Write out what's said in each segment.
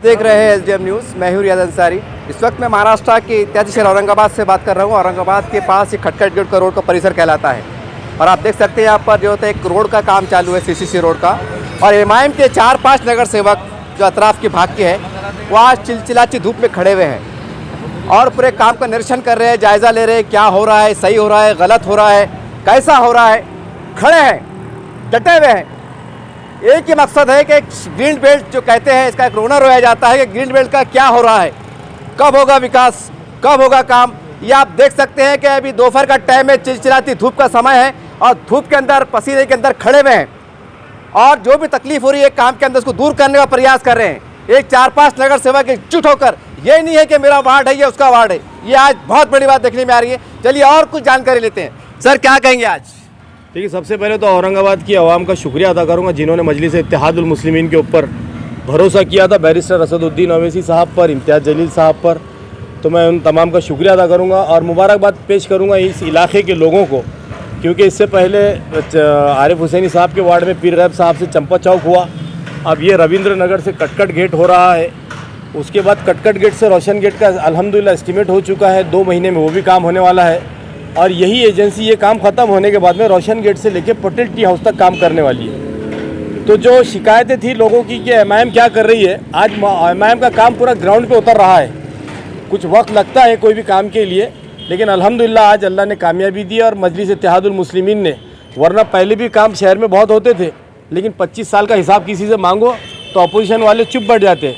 देख रहे हैं एसडीएम न्यूज़। मैं हूं रियाज अंसारी। इस वक्त मैं महाराष्ट्र के ऐतिहासिक शहर औरंगाबाद से बात कर रहा हूं। औरंगाबाद के पास एक खटखट गेट का रोड का परिसर कहलाता है और आप देख सकते हैं यहाँ पर जो होता है एक रोड का काम चालू है, सीसीसी रोड का। और एमआईएम के 4-5 नगर सेवक जो अतराफ के भाग के हैं वो आज चिलचिलाती धूप में खड़े हुए हैं और पूरे काम का निरीक्षण कर रहे हैं, जायज़ा ले रहे हैं, क्या हो रहा है, सही हो रहा है, गलत हो रहा है, कैसा हो रहा है। खड़े हैं, डटे हुए हैं। एक ही मकसद है कि ग्रीन बेल्ट जो कहते हैं इसका एक रोना रोया जाता है कि ग्रीन बेल्ट का क्या हो रहा है, कब होगा विकास, कब होगा काम। ये आप देख सकते हैं कि अभी दोपहर का टाइम है, चिलचिलाती धूप का समय है और धूप के अंदर, पसीने के अंदर खड़े हुए हैं और जो भी तकलीफ हो रही है काम के अंदर उसको दूर करने का प्रयास कर रहे हैं। एक 4-5 नगर सेवक एकजुट होकर, ये नहीं है कि मेरा वार्ड है या उसका वार्ड है, ये आज बहुत बड़ी बात देखने में आ रही है। चलिए और कुछ जानकारी लेते हैं। सर क्या कहेंगे आज? देखिए, सबसे पहले तो औरंगाबाद की आवाम का शुक्रिया अदा करूंगा जिन्होंने मजलिस इत्तेहादुल मुस्लिमीन के ऊपर भरोसा किया था, बैरिस्टर असदुद्दीन ओवैसी साहब पर, इम्तियाज़ जलील साहब पर। तो मैं उन तमाम का शुक्रिया अदा करूंगा और मुबारकबाद पेश करूंगा इस इलाके के लोगों को, क्योंकि इससे पहले आरिफ हुसैनी साहब के वार्ड में पीर गैब साहब से चंपा चौक हुआ, अब ये रविंद्र नगर से कटकट गेट हो रहा है। उसके बाद कटकट गेट से रोशन गेट का अल्हम्दुलिल्लाह एस्टीमेट हो चुका है, 2 महीने में वो भी काम होने वाला है। और यही एजेंसी ये काम ख़त्म होने के बाद में रोशन गेट से लेके पटेल टी हाउस तक काम करने वाली है। तो जो शिकायतें थी लोगों की कि एमआईएम क्या कर रही है, आज एमआईएम का काम पूरा ग्राउंड पे उतर रहा है। कुछ वक्त लगता है कोई भी काम के लिए, लेकिन अल्हम्दुलिल्लाह आज अल्लाह ने कामयाबी दी और मजलिस इत्तेहादुल मुस्लिमीन ने, वरना पहले भी काम शहर में बहुत होते थे लेकिन 25 साल का हिसाब किसी से मांगो तो अपोजिशन वाले चुप बैठ जाते।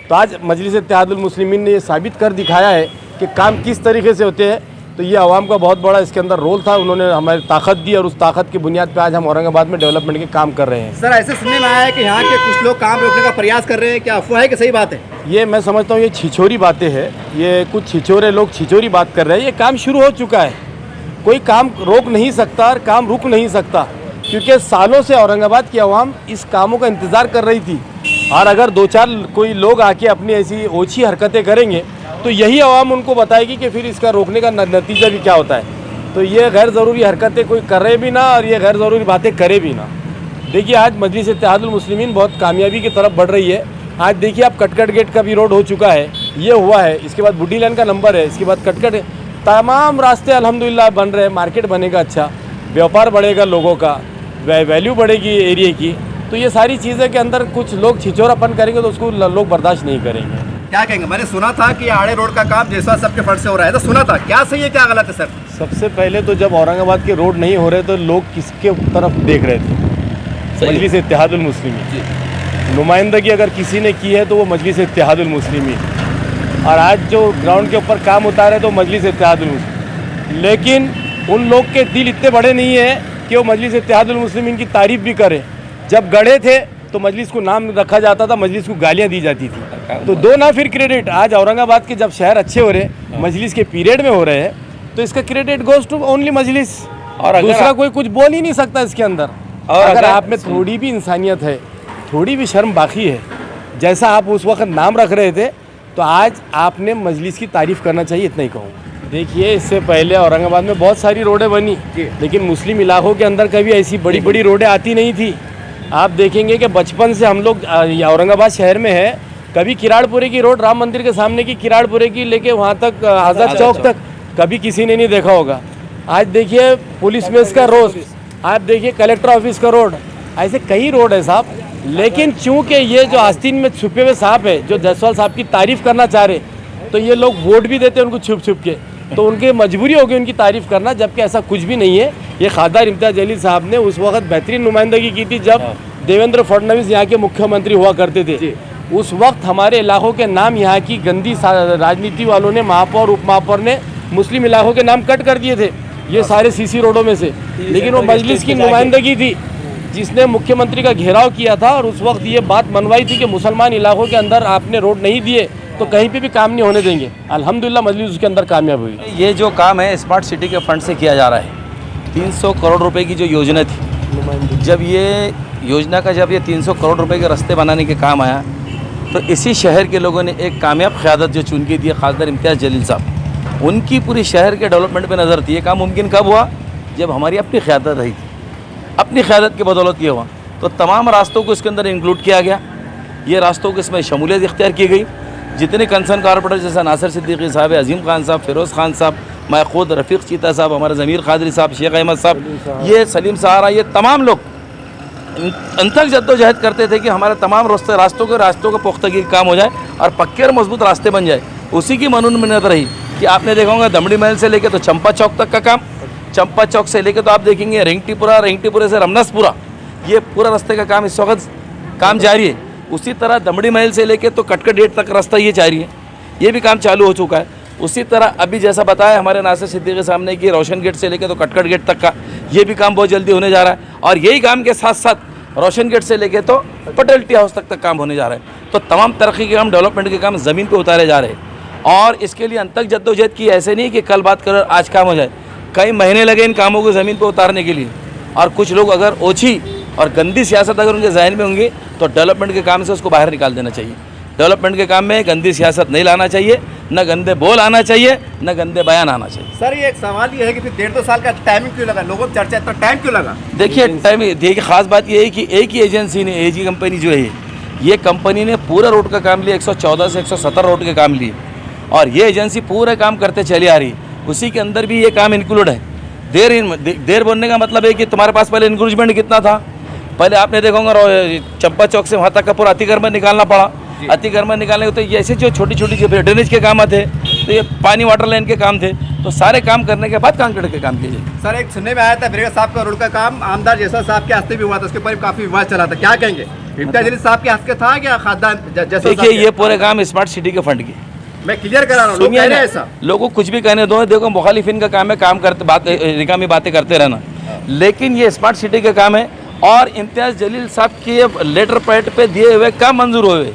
तो आज मजलिस इत्तेहादुल मुस्लिमीन ने ये साबित कर दिखाया है कि काम किस तरीके से होते हैं। तो ये आवाम का बहुत बड़ा इसके अंदर रोल था, उन्होंने हमारी ताकत दी और उस ताकत की बुनियाद पे आज हम औरंगाबाद में डेवलपमेंट के काम कर रहे हैं। सर ऐसे सुनने में आया है कि यहाँ के कुछ लोग काम रोकने का प्रयास कर रहे हैं, क्या अफवाह है कि सही बात है? ये मैं समझता हूँ ये छिछोरी बातें हैं, ये कुछ छिछोरे लोग छिछोरी बात कर रहे हैं। ये काम शुरू हो चुका है, कोई काम रोक नहीं सकता और काम रुक नहीं सकता, क्योंकि सालों से औरंगाबाद की आवाम इस कामों का इंतज़ार कर रही थी। और अगर 2-4 कोई लोग आके अपनी ऐसी ओछी हरकतें करेंगे तो यही आवाम उनको बताएगी कि फिर इसका रोकने का नतीजा भी क्या होता है। तो ये गैर ज़रूरी हरकतें कोई करे भी ना और ये गैर ज़रूरी बातें करे भी ना। देखिए, आज मजलिस इत्तेहादुल मुस्लिमीन बहुत कामयाबी की तरफ बढ़ रही है। आज देखिए, आप कटकट गेट का भी रोड हो चुका है, ये हुआ है, इसके बाद बुड्डी लाइन का नंबर है, इसके बाद कटकट, तमाम रास्ते अल्हम्दुलिल्लाह बन रहे हैं। मार्केट बनेगा, अच्छा व्यापार बढ़ेगा, लोगों का वैल्यू बढ़ेगी एरिया की। तो ये सारी चीज़ें के अंदर कुछ लोग छिछोरापन करेंगे तो उसको लोग बर्दाश्त नहीं करेंगे। क्या कहेंगे? मैंने सुना था कि आड़े रोड का काम जैसा सबके फंड से हो रहा है, तो सुना था, क्या सही है क्या गलत है सर? सबसे पहले तो जब औरंगाबाद के रोड नहीं हो रहे तो लोग किसके तरफ देख रहे थे? मजलिस इत्तेहादुल मुस्लिमीन। नुमाइंदगी अगर किसी ने की है तो वो मजलिस इत्तेहादुल मुस्लिमीन। और आज जो ग्राउंड के ऊपर काम उतारे तो मजलिस इत्तेहादुल मुस्लिमीन। लेकिन उन लोग के दिल इतने बड़े नहीं है कि वो मजलिस इत्तेहादुल मुस्लिमीन की तारीफ़ भी करें। जब गढ़े थे तो मजलिस को नाम रखा जाता था, मजलिस को गालियां दी जाती थी। तो दो ना फिर क्रेडिट, आज औरंगाबाद के जब शहर अच्छे हो रहे, मजलिस के पीरियड में हो रहे हैं, तो इसका क्रेडिट गोज टू ओनली मजलिस। और दूसरा कोई कुछ बोल ही नहीं सकता इसके अंदर। और अगर आप में थोड़ी भी इंसानियत है, थोड़ी भी शर्म बाकी है, जैसा आप उस वक्त नाम रख रहे थे, तो आज आपने मजलिस की तारीफ़ करना चाहिए, इतना ही कहूँ। देखिए, इससे पहले औरंगाबाद में बहुत सारी रोडें बनी, लेकिन मुस्लिम इलाकों के अंदर कभी ऐसी बड़ी बड़ी रोडें आती नहीं थी। आप देखेंगे कि बचपन से हम लोग औरंगाबाद शहर में है, कभी किराड़पुरे की रोड, राम मंदिर के सामने की किराड़पुरे की लेके वहाँ तक आज़ाद चौक तक कभी किसी ने नहीं देखा होगा। आज देखिए पुलिस मेस का रोड, आप देखिए कलेक्टर ऑफिस का रोड, ऐसे कई रोड है साहब। लेकिन चूँकि ये जो आस्तीन में छुपे हुए साहब है, जो जायसवाल साहब की तारीफ़ करना चाह रहे, तो ये लोग वोट भी देते हैं उनको छुप छुप के, तो उनकी मजबूरी होगी उनकी तारीफ़ करना, जबकि ऐसा कुछ भी नहीं है। ये खासदार इम्तियाज़ जलील साहब ने उस वक्त बेहतरीन नुमाइंदगी की थी जब देवेंद्र फडणवीस यहाँ के मुख्यमंत्री हुआ करते थे। उस वक्त हमारे इलाकों के नाम यहाँ की गंदी राजनीति वालों ने, महापौर उप महापौर ने मुस्लिम इलाकों के नाम कट कर दिए थे ये सारे सीसी रोडों में से। लेकिन वो मजलिस की नुमाइंदगी थी जिसने मुख्यमंत्री का घेराव किया था और उस वक्त ये बात मनवाई थी कि मुसलमान इलाकों के अंदर आपने रोड नहीं दिए तो कहीं पे भी काम नहीं होने देंगे। अल्हम्दुलिल्लाह मजलिस उसके अंदर कामयाब हुई। ये जो काम है स्मार्ट सिटी के फंड से किया जा रहा है। 300 करोड़ रुपए की जो योजना थी, जब ये योजना का जब ये 300 करोड़ रुपए के रास्ते बनाने के काम आया, तो इसी शहर के लोगों ने एक कामयाब क़यादत जो चुन के दी है, खासदार इम्तियाज़ जलील साहब, उनकी पूरी शहर के डेवलपमेंट पे नज़र थी। ये काम मुमकिन कब हुआ? जब हमारी अपनी क़यादत रही थी, अपनी क़यादत की बदौलत ये हुआ। तो तमाम रास्तों को इसके अंदर इंक्लूड किया गया। ये रास्तों को इसमें शमूलियत इख्तियार की गई। जितने कंसर्न कॉरपोरेटर जैसा नासिर सिद्दीकी साहब, अजीम खान साहब, फ़िरोज़ खान साहब, मैं ख़ुद रफ़ीक चीता साहब, हमारे ज़मीर क़ादरी साहब, शेख अहमद साहब, ये सलीम सहारा, ये तमाम लोग अंतक जद्दोजहद करते थे कि हमारे तमाम रास्तों के पुख्तगी काम हो जाए और पक्के और मजबूत रास्ते बन जाए। उसी की मनूनत रही कि आपने देखा होगा दमड़ी महल से लेके तो चंपा चौक तक का काम, चंपा चौक से लेके तो आप देखेंगे रिंगटीपुरा से रमनसपुरा, ये पूरा रास्ते का काम इस वक्त काम जारी है। उसी तरह दमड़ी महल से लेके तो कटकट गेट तक रास्ता ये जारी है, ये भी काम चालू हो चुका है। उसी तरह अभी जैसा बताया हमारे नासिर सिद्दीकी साहब ने कि रोशन गेट से लेके तो कटकट गेट तक का ये भी काम बहुत जल्दी होने जा रहा है। और यही काम के साथ साथ रोशन गेट से लेके तो पटेल टी हाउस तक काम होने जा रहा है। तो तमाम तरक्की के काम, डेवलपमेंट के काम ज़मीन पे उतारे जा रहे हैं और इसके लिए अंतक जद्दोजहद की। ऐसे नहीं कि कल बात करो आज काम हो जाए, कई महीने लगे इन कामों को ज़मीन पे उतारने के लिए। और कुछ लोग अगर ओछी और गंदी सियासत अगर उनके जहन में होंगी तो डेवलपमेंट के काम से उसको बाहर निकाल देना चाहिए। डेवलपमेंट के काम में गंदी सियासत नहीं लाना चाहिए, न गंदे बोल आना चाहिए, न गंदे बयान आना चाहिए। सर ये एक सवाल ये है कि फिर 1.5-2 साल का टाइमिंग क्यों लगा, लोगों को चर्चा इतना टाइम क्यों लगा? देखिए ख़ास बात ये है कि एक ही एजेंसी ने, एजी कंपनी जो है ये कंपनी ने पूरा रोड का काम लिया, 114 से 117 रोड के काम लिए और ये एजेंसी पूरा काम करते चली आ रही। उसी के अंदर भी ये काम इंक्लूड है। देर बोलने का मतलब है कि तुम्हारे पास पहले इंक्रोचमेंट कितना था। पहले आपने देखा होगा चंपा चौक से वहाँ तक का पूरा अतिक्रमण निकालना पड़ा। अतिक्रमण निकालने को तो ये ऐसे जो छोटी छोटी जो ड्रेनेज के काम थे, तो ये पानी वाटर लाइन के काम थे, तो सारे काम करने के बाद कंक्रीट के काम किए जाए। सर एक सुनने में आया था ब्रिगेड साहब का रोड का काम आमदार जैसा साहब के हस्ते भी हुआ था, उसके ऊपर काफ़ी विवाद चला था, क्या कहेंगे? इम्तियाज जलील साहब के हस्ते था क्या खासदान जैसा? देखिए ये पूरे काम स्मार्ट सिटी के फंड की, मैं क्लियर करा रहा हूँ, लोग कह रहे हैं ऐसा। लोगों को कुछ भी कहने दो, देखो मुखालिफिन का काम है काम करते रिकामी बातें करते रहना, लेकिन ये स्मार्ट सिटी का काम है और इम्तियाज जलील साहब के लेटर पैड पे दिए हुए काम मंजूर हुए।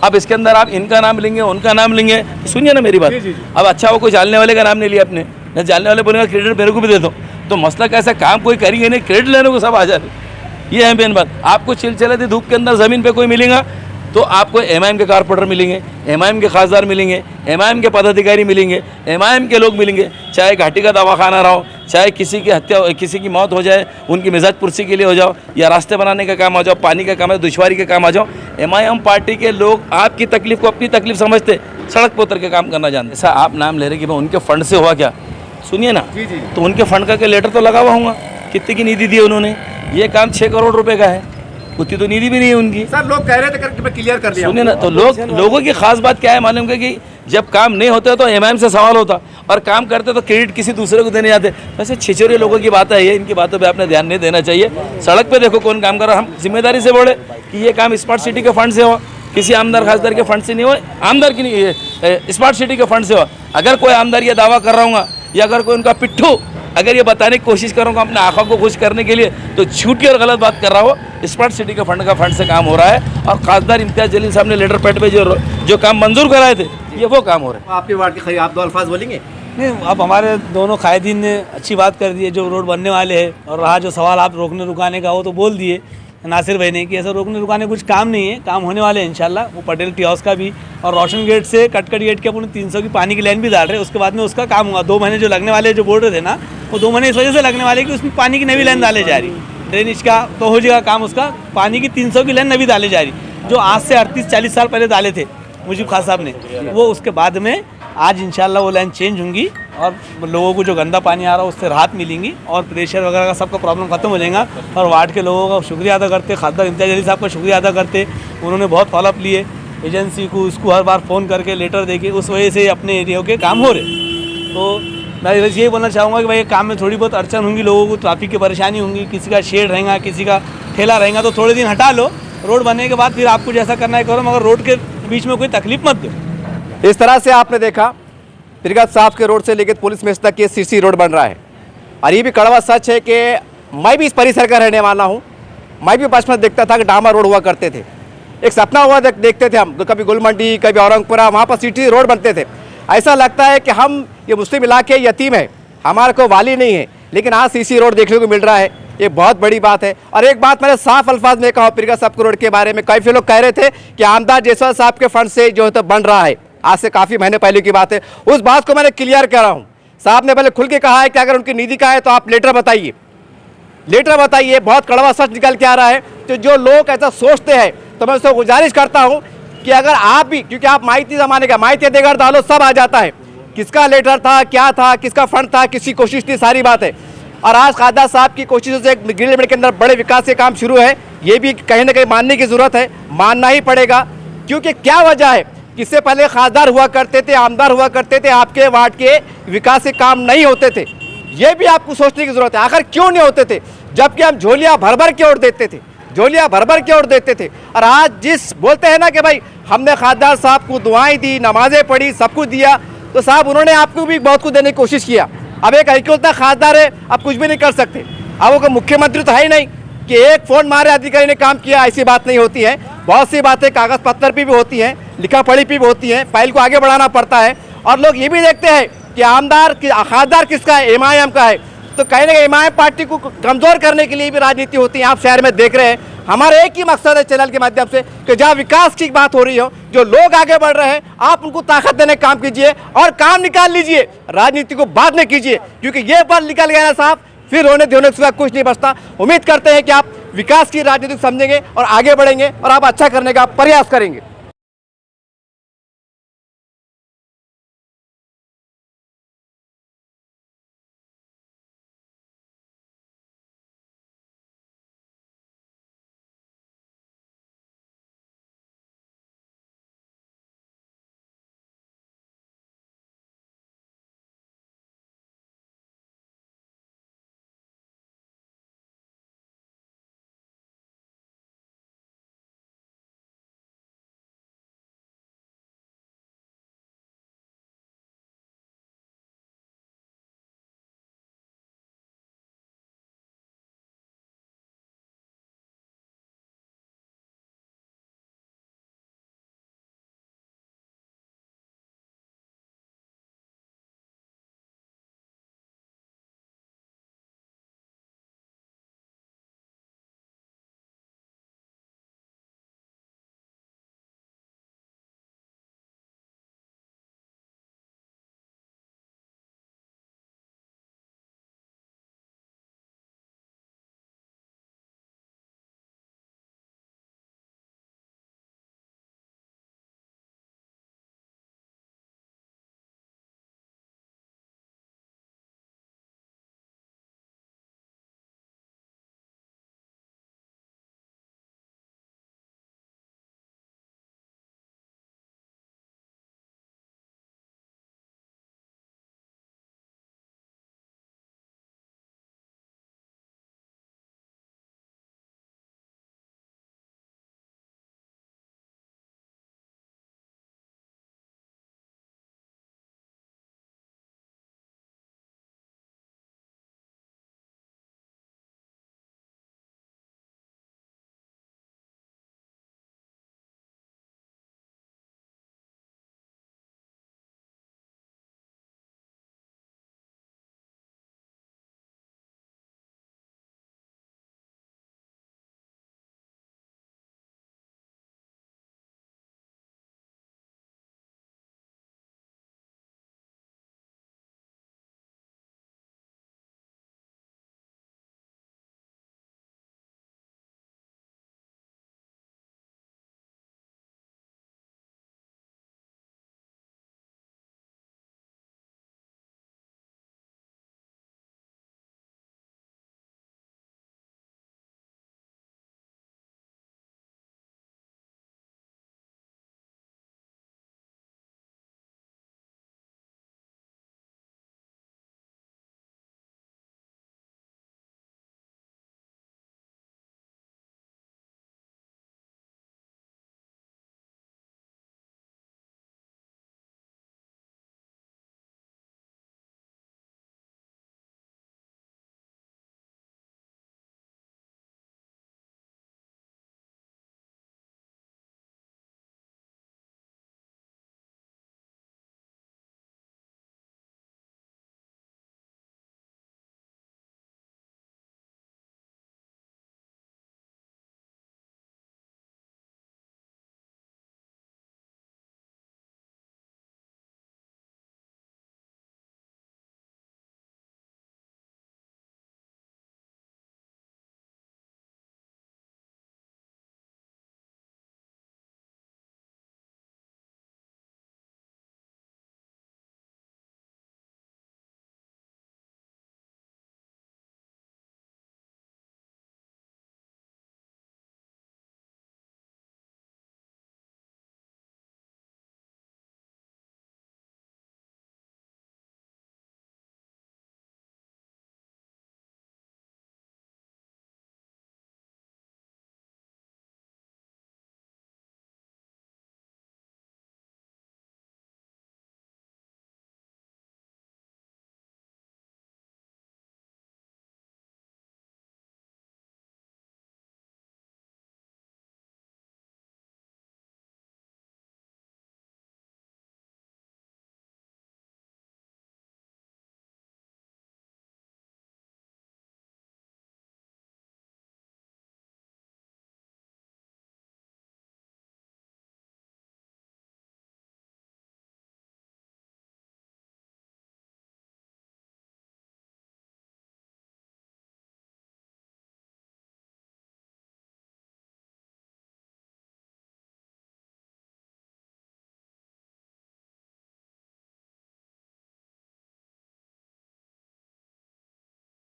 अब इसके अंदर आप इनका नाम लेंगे, उनका नाम लेंगे, सुनिए ना मेरी बात। अब अच्छा वो कोई जानने वाले का नाम नहीं लिया आपने, न जानने वाले बोलेगा क्रेडिट मेरे को भी दे दो, तो मसला कैसा, काम कोई करेंगे नहीं, क्रेडिट लेने को सब आ जाते। ये है मेन बात। आपको चिलचिलाती धूप के अंदर ज़मीन पे कोई मिलेगा तो आपको एमआईएम के कारपोरेटर मिलेंगे, एमआईएम के खासदार मिलेंगे, एमआईएम के पदाधिकारी मिलेंगे, एमआईएम के लोग मिलेंगे, चाहे घाटी का दवाखाना रहो, चाहे किसी की हत्या, किसी की मौत हो जाए, उनकी मिजाज पुरसी के लिए हो जाओ, या रास्ते बनाने का काम आ जाओ, पानी का काम है, दुश्वारी के काम आ जाओ, एमआईएम पार्टी के लोग आपकी तकलीफ को अपनी तकलीफ समझते, सड़क पर उतर के काम करना जानते। ऐसा आप नाम ले रहे कि भाई उनके फंड से हुआ क्या, सुनिए ना, तो उनके फंड का लेटर तो लगा हुआ होगा, कितने की निधि दी उन्होंने, ये काम 6 करोड़ रुपए का है, उतनी तो निधि भी नहीं है उनकी। सर लोग कह रहे थे करके मैं क्लियर कर दिया। सुनिए ना, तो लोगों की खास बात क्या है मालूम है कि जब काम नहीं होता तो एमआईएम से सवाल होता और काम करते तो क्रेडिट किसी दूसरे को देने जाते। वैसे छिछोरे लोगों की बात है ये, इनकी बातों पे आपने ध्यान नहीं देना चाहिए। सड़क पे देखो कौन काम कर रहा है, हम जिम्मेदारी से बोले कि ये काम स्मार्ट सिटी के फंड से हो, किसी आमदार खासदार के फंड से नहीं हो, आमदार की नहीं, स्मार्ट सिटी के फंड से हो। अगर कोई आमदार ये दावा कर रहा हूँ या अगर कोई उनका पिट्ठू अगर ये बताने की कोशिश करूँगा अपने आँखों को खुश करने के लिए, तो झूठी और गलत बात कर रहा हो। स्मार्ट सिटी के फंड से काम हो रहा है और खासदार इम्तियाज जलील साहब ने लेटर पैड पे जो काम मंजूर कराए थे ये वो काम हो रहा है। आपके वार्ड के खरीद आप 2 अल्फाज बोलेंगे? नहीं, अब हमारे दोनों कायदीन ने अच्छी बात कर दी है, जो रोड बनने वाले हैं। और रहा जो सवाल आप रोकने रुकाने का, वो तो बोल दिए नासिर भाई ने कि ऐसा रोकने रुकाने कुछ काम नहीं है, काम होने वाले हैं इंशाल्लाह। वो पटेल टी हाउस का भी और रोशन गेट से कटकट गेट के अपने 300 की पानी की लाइन भी डाल रहे हैं, उसके बाद में उसका काम हुआ। 2 महीने जो लगने वाले जो बोल रहे थे ना, वो 2 महीने इस वजह से लगने वाले कि उसमें पानी की नवी लाइन डाले जा रही, ड्रेनेज का तो हो जाएगा काम उसका। पानी की 300 की लाइन नवी डाले जा रही, जो आज से 38-40 साल पहले डाले थे मुजीब खान साहब ने, वो उसके बाद में आज इंशाल्लाह वो लाइन चेंज होंगी और लोगों को जो गंदा पानी आ रहा है उससे राहत मिलेंगी और प्रेशर वगैरह का सबका प्रॉब्लम खत्म हो जाएगा। और वार्ड के लोगों का शुक्रिया अदा करते, खासदार इम्तियाज जलील साहब का शुक्रिया अदा करते, उन्होंने बहुत फॉलोअप लिए एजेंसी को, उसको हर बार फ़ोन करके लेटर देके, उस वजह से अपने एरिया के काम हो रहे। तो मैं यही बोलना चाहूँगा कि भाई काम में थोड़ी बहुत अड़चन होंगी, लोगों को ट्रैफिक की परेशानी होंगी, किसी का शेड रहेगा, किसी का ठेला रहेगा, तो थोड़े दिन हटा लो। रोड बनने के बाद फिर आपको जैसा करना है करो, मगर रोड के बीच में कोई तकलीफ मत दो। इस तरह से आपने देखा ब्रिगेड साहब के रोड से लेकर पुलिस मेस तक ये सीसी रोड बन रहा है। और ये भी कड़वा सच है कि मैं भी इस परिसर का रहने वाला हूँ। मैं भी बचपन देखता था कि डामर रोड हुआ करते थे, एक सपना हुआ देखते थे हम, कभी गुलमंडी कभी औरंगपुरा, वहाँ पर सिटी रोड बनते थे। ऐसा लगता है कि हम ये मुस्लिम इलाके यतीम है, हमारे को वाली नहीं है, लेकिन आज सीसी रोड देखने को मिल रहा है, ये बहुत बड़ी बात है। और एक बात मैंने साफ अल्फाज में कहा ब्रिगेड साहब के रोड के बारे में, कई लोग कह रहे थे कि आमदार जयसवाल साहब के फंड से जो है तो बन रहा है, आज से काफ़ी महीने पहले की बात है। उस बात को मैंने क्लियर कर रहा हूँ। साहब ने पहले खुल के कहा है कि अगर उनकी निधि का है तो आप लेटर बताइए, लेटर बताइए। बहुत कड़वा सच निकल के आ रहा है। तो जो लोग ऐसा सोचते हैं तो मैं उससे गुजारिश करता हूँ कि अगर आप भी, क्योंकि आप माहिती ज़माने का, माहिती देगर डालो सब आ जाता है, किसका लेटर था, क्या था, किसका फंड था, किसकी कोशिश थी, सारी बात है। और आज खासदार साहब की कोशिशों से गिरिडीह लिमिटेड के अंदर बड़े विकास के काम शुरू है, ये भी कहीं ना कहीं मानने की ज़रूरत है, मानना ही पड़ेगा। क्योंकि क्या वजह है, इससे पहले खासदार हुआ करते थे, आमदार हुआ करते थे, आपके वार्ड के विकास के काम नहीं होते थे, ये भी आपको सोचने की ज़रूरत है। आखिर क्यों नहीं होते थे, जबकि हम झोलियाँ भर भर के वोट देते थे, झोलियाँ भर भर के वोट देते थे। और आज जिस बोलते हैं ना कि भाई हमने खासदार साहब को दुआएं दी, नमाजें पढ़ी, सब कुछ दिया, तो साहब उन्होंने आपको भी बहुत कुछ देने की कोशिश किया। अब एक इकलौता खासदार है, अब कुछ भी नहीं कर सकते। अब वो मुख्यमंत्री तो है ही नहीं कि एक फ़ोन मारे अधिकारी ने काम किया, ऐसी बात नहीं होती है। बहुत सी बातें कागज़ पत्थर पर भी होती हैं, लिखा पढ़ी भी होती हैं, फाइल को आगे बढ़ाना पड़ता है। और लोग ये भी देखते हैं कि खासदार किसका है, MIM का है, तो कहीं ना कहीं MIM पार्टी को कमज़ोर करने के लिए भी राजनीति होती है। आप शहर में देख रहे हैं, हमारा एक ही मकसद है चैनल के माध्यम से कि जहाँ विकास की बात हो रही हो, जो लोग आगे बढ़ रहे हैं, आप उनको ताकत देने का काम कीजिए और काम निकाल लीजिए, राजनीति को बाद में कीजिए। क्योंकि ये बात निकल गया ना साहब, फिर होने देने के कुछ नहीं बचता। उम्मीद करते हैं कि आप विकास की राजनीति समझेंगे और आगे बढ़ेंगे और आप अच्छा करने का प्रयास करेंगे।